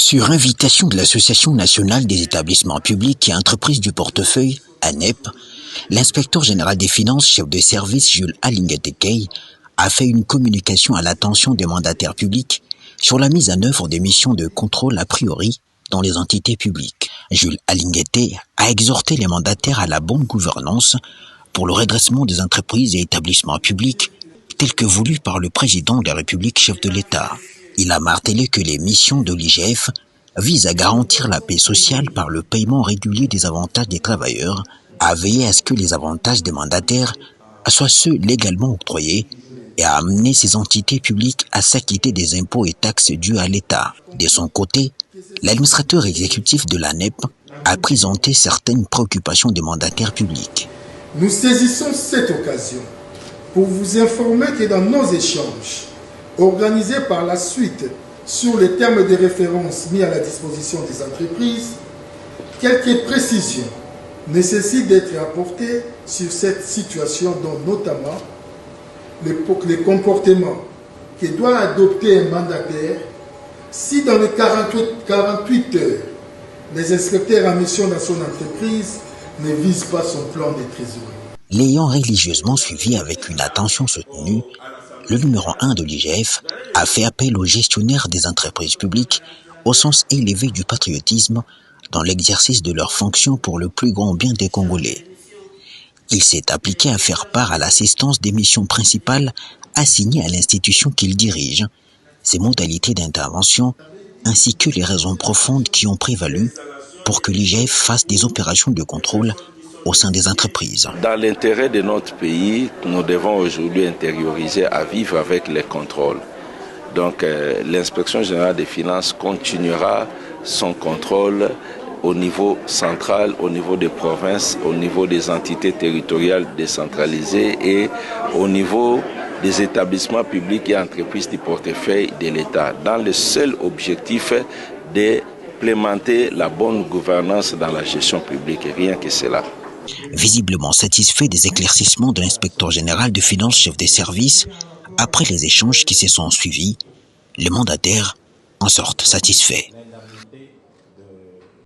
Sur invitation de l'Association nationale des établissements publics et entreprises du portefeuille, ANEP, l'inspecteur général des finances, chef de service Jules Alinguet-Tekei, a fait une communication à l'attention des mandataires publics sur la mise en œuvre des missions de contrôle a priori dans les entités publiques. Jules Alinguet a exhorté les mandataires à la bonne gouvernance pour le redressement des entreprises et établissements publics tels que voulus par le président de la République, chef de l'État. Il a martelé que les missions de l'IGF visent à garantir la paix sociale par le paiement régulier des avantages des travailleurs, à veiller à ce que les avantages des mandataires soient ceux légalement octroyés et à amener ces entités publiques à s'acquitter des impôts et taxes dus à l'État. De son côté, l'administrateur exécutif de l'ANEP a présenté certaines préoccupations des mandataires publics. Nous saisissons cette occasion pour vous informer que dans nos échanges, organisés par la suite sur les termes de référence mis à la disposition des entreprises, quelques précisions nécessitent d'être apportées sur cette situation, dont notamment les comportements que doit adopter un mandataire si dans les 48 heures, les inspecteurs en mission dans son entreprise ne visent pas son plan de trésorerie. L'ayant religieusement suivi avec une attention soutenue, le numéro 1 de l'IGF a fait appel aux gestionnaires des entreprises publiques au sens élevé du patriotisme dans l'exercice de leurs fonctions pour le plus grand bien des Congolais. Il s'est appliqué à faire part à l'assistance des missions principales assignées à l'institution qu'il dirige, ses modalités d'intervention, ainsi que les raisons profondes qui ont prévalu pour que l'IGF fasse des opérations de contrôle au sein des entreprises. Dans l'intérêt de notre pays, nous devons aujourd'hui intérioriser à vivre avec les contrôles. Donc l'inspection générale des finances continuera son contrôle au niveau central, au niveau des provinces, au niveau des entités territoriales décentralisées et au niveau des établissements publics et entreprises du portefeuille de l'État, dans le seul objectif d'implémenter la bonne gouvernance dans la gestion publique, et rien que cela. Visiblement satisfait des éclaircissements de l'inspecteur général de finances, chef des services, après les échanges qui se sont suivis, les mandataires en sortent satisfaits.